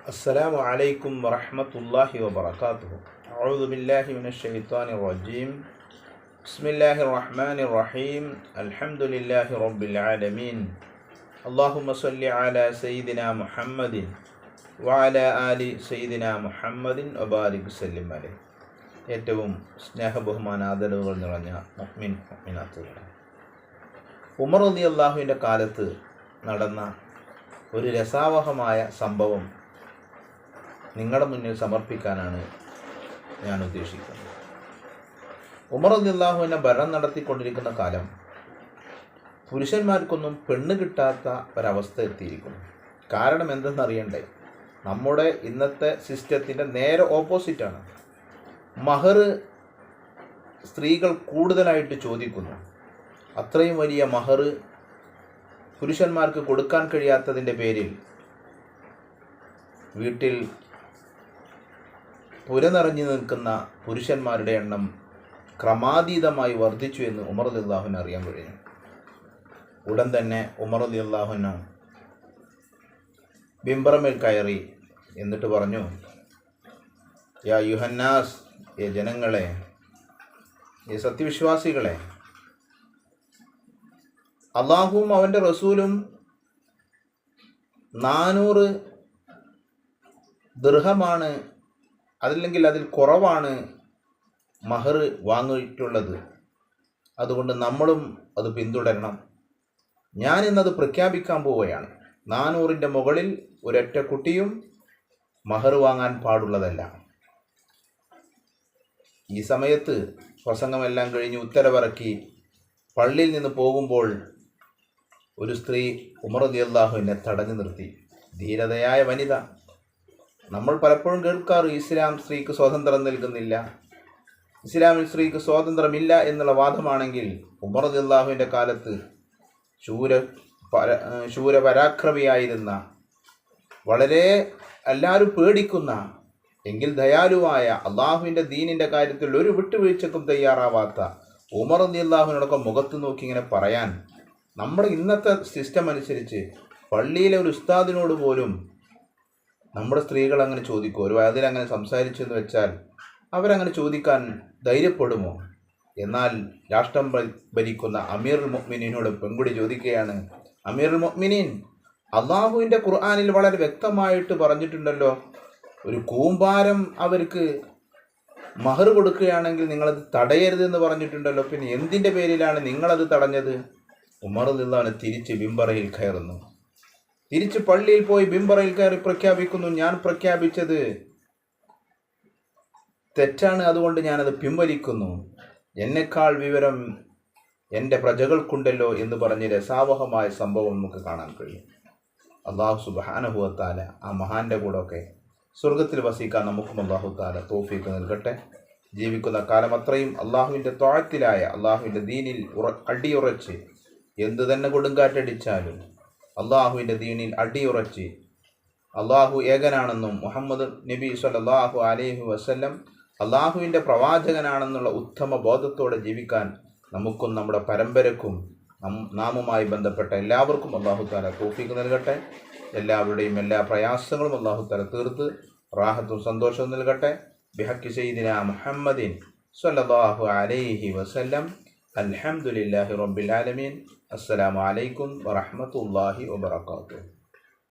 السلام عليكم ورحمة الله وبركاته. أعوذ بالله من الشيطان الرجيم. بسم الله الرحمن الرحيم. الحمد لله رب العالمين. اللهم صل على سيدنا محمد وعلى آل سيدنا محمد وبارك وسلم عليه. ഏറ്റവും സ്നേഹബഹുമാനാദരവുകൾ നിറഞ്ഞ മുഅ്മിനാത്തുകളെ, ഉമർ റളിയല്ലാഹുവിൻ്റെ കാലത്ത് നടന്ന ഒരു രസാവഹമായ സംഭവം നിങ്ങളുടെ മുന്നിൽ സമർപ്പിക്കാനാണ് ഞാൻ ഉദ്ദേശിക്കുന്നത്. ഉമർ റളിയല്ലാഹുവിനെ ഭരണം നടത്തിക്കൊണ്ടിരിക്കുന്ന കാലം പുരുഷന്മാർക്കൊന്നും പെണ്ണ് കിട്ടാത്ത ഒരവസ്ഥ എത്തിയിരിക്കുന്നു. കാരണം എന്തെന്നറിയണ്ടേ? നമ്മുടെ ഇന്നത്തെ സിസ്റ്റത്തിൻ്റെ നേരെ ഓപ്പോസിറ്റാണ്. മഹർ സ്ത്രീകൾ കൂടുതലായിട്ട് ചോദിക്കുന്നു. അത്രയും വലിയ മഹർ പുരുഷന്മാർക്ക് കൊടുക്കാൻ കഴിയാത്തതിൻ്റെ പേരിൽ വീട്ടിൽ പുരനിറഞ്ഞു നിൽക്കുന്ന പുരുഷന്മാരുടെ എണ്ണം ക്രമാതീതമായി വർദ്ധിച്ചു എന്ന് ഉമർ റളിയല്ലാഹുവിന് അറിയാൻ കഴിഞ്ഞു. ഉടൻ തന്നെ ഉമർ റളിയല്ലാഹുവിന് ബിംബറമേൽ കയറി എന്നിട്ട് പറഞ്ഞു, യാ യുഹന്നാസ്, ഏ ജനങ്ങളെ, ഏ സത്യവിശ്വാസികളെ, അള്ളാഹുവും അവൻ്റെ റസൂലും 400 ദിർഹമാണ്, അതല്ലെങ്കിൽ അതിൽ കുറവാണ് മഹർ വാങ്ങിയിട്ടുള്ളത്. അതുകൊണ്ട് നമ്മളും അത് പിന്തുടരണം. ഞാൻ ഇന്നത് പ്രഖ്യാപിക്കാൻ പോവുകയാണ്. 400ൻ്റെ മുകളിൽ ഒരൊറ്റ കുട്ടിയും മഹർ വാങ്ങാൻ പാടുള്ളതല്ല. ഈ സമയത്ത് പ്രസംഗമെല്ലാം കഴിഞ്ഞ് ഉത്തരവിറക്കി പള്ളിയിൽ നിന്ന് പോകുമ്പോൾ ഒരു സ്ത്രീ ഉമർ റളിയല്ലാഹുവിനെ തടഞ്ഞു നിർത്തി. ധീരതയായ വനിത. നമ്മൾ പലപ്പോഴും കേൾക്കാറ് ഇസ്ലാം സ്ത്രീക്ക് സ്വാതന്ത്ര്യം നൽകുന്നില്ല, ഇസ്ലാമിൽ സ്ത്രീക്ക് സ്വാതന്ത്ര്യമില്ല എന്നുള്ള വാദമാണെങ്കിൽ ഉമർ റളിയല്ലാഹുവിൻ്റെ കാലത്ത് ശൂരപരാക്രമിയായിരുന്ന, വളരെ എല്ലാവരും പേടിക്കുന്ന, എങ്കിൽ ദയാലുവായ, അള്ളാഹുവിൻ്റെ ദീനിൻ്റെ കാര്യത്തിൽ ഒരു വിട്ടുവീഴ്ചക്കും തയ്യാറാവാത്ത ഉമർ റളിയല്ലാഹുവിനോടൊക്കെ മുഖത്ത് നോക്കി ഇങ്ങനെ പറയാൻ, നമ്മുടെ ഇന്നത്തെ സിസ്റ്റം അനുസരിച്ച് പള്ളിയിലെ ഒരു ഉസ്താദിനോട് പോലും നമ്മുടെ സ്ത്രീകൾ അങ്ങനെ ചോദിക്കും. ഒരു വയതിൽ അങ്ങനെ സംസാരിച്ചെന്ന് വെച്ചാൽ അവരങ്ങനെ ചോദിക്കാൻ ധൈര്യപ്പെടുമോ? എന്നാൽ രാഷ്ട്രം ഭരിക്കുന്ന അമീറുൽ മുഅ്മിനീനോട് പെൺകുടി ചോദിക്കുകയാണ്, അമീറുൽ മുഅ്മിനീൻ, അള്ളാഹുവിൻ്റെ ഖുർആനിൽ വളരെ വ്യക്തമായിട്ട് പറഞ്ഞിട്ടുണ്ടല്ലോ, ഒരു കൂമ്പാരം അവർക്ക് മഹർ കൊടുക്കുകയാണെങ്കിൽ നിങ്ങളത് തടയരുതെന്ന് പറഞ്ഞിട്ടുണ്ടല്ലോ, പിന്നെ എന്തിൻ്റെ പേരിലാണ് നിങ്ങളത് തടഞ്ഞത്? ഉമർ റളിയല്ലാഹു തിരിച്ച് ബിംബറയിൽ കയറുന്നു. തിരിച്ച് പള്ളിയിൽ പോയി ബിംബറയിൽ കയറി പ്രഖ്യാപിക്കുന്നു, ഞാൻ പ്രഖ്യാപിച്ചത് തെറ്റാണ്, അതുകൊണ്ട് ഞാനത് പിൻവലിക്കുന്നു. എന്നെക്കാൾ വിവരം എൻ്റെ പ്രജകൾക്കുണ്ടല്ലോ എന്ന് പറഞ്ഞ് രസാവഹമായ സംഭവം നമുക്ക് കാണാൻ കഴിയും. അല്ലാഹു സുബ്ഹാനഹു വ തആല ആ മഹാൻ്റെ കൂടെയൊക്കെ സ്വർഗത്തിൽ വസിക്കാൻ നമുക്കും അല്ലാഹു തആല തൗഫീഖ് നൽകട്ടെ. ജീവിക്കുന്ന കാലം അത്രയും അള്ളാഹുവിൻ്റെ ത്വഅത്തിലായ, അള്ളാഹുവിൻ്റെ ദീനിൽ അടിയുറച്ച്, എന്തു തന്നെ കൊടുങ്കാറ്റടിച്ചാലും അള്ളാഹുവിൻ്റെ ദീനിൽ അടിയുറച്ച്, അള്ളാഹു ഏകനാണെന്നും മുഹമ്മദ് നബി സ്വല്ലല്ലാഹു അലൈഹി വസല്ലം അള്ളാഹുവിൻ്റെ പ്രവാചകനാണെന്നുള്ള ഉത്തമ ബോധത്തോടെ ജീവിക്കാൻ നമുക്കും നമ്മുടെ പരമ്പരക്കും നാമുമായി ബന്ധപ്പെട്ട എല്ലാവർക്കും അല്ലാഹു തആല തൗഫീഖ് നൽകട്ടെ. എല്ലാവരുടെയും എല്ലാ പ്രയാസങ്ങളും അല്ലാഹു തആല തീർത്ത് റാഹത്തും സന്തോഷവും നൽകട്ടെ. ബിഹഖി സയ്യിദിനാ മുഹമ്മദിൻ സ്വല്ലല്ലാഹു അലൈഹി വസല്ലം. അൽഹംദുലില്ലാഹി റബ്ബിൽ ആലമീൻ. അസ്സലാമു അലൈക്കും വറഹ്മത്തുള്ളാഹി വബറകാതുഹു.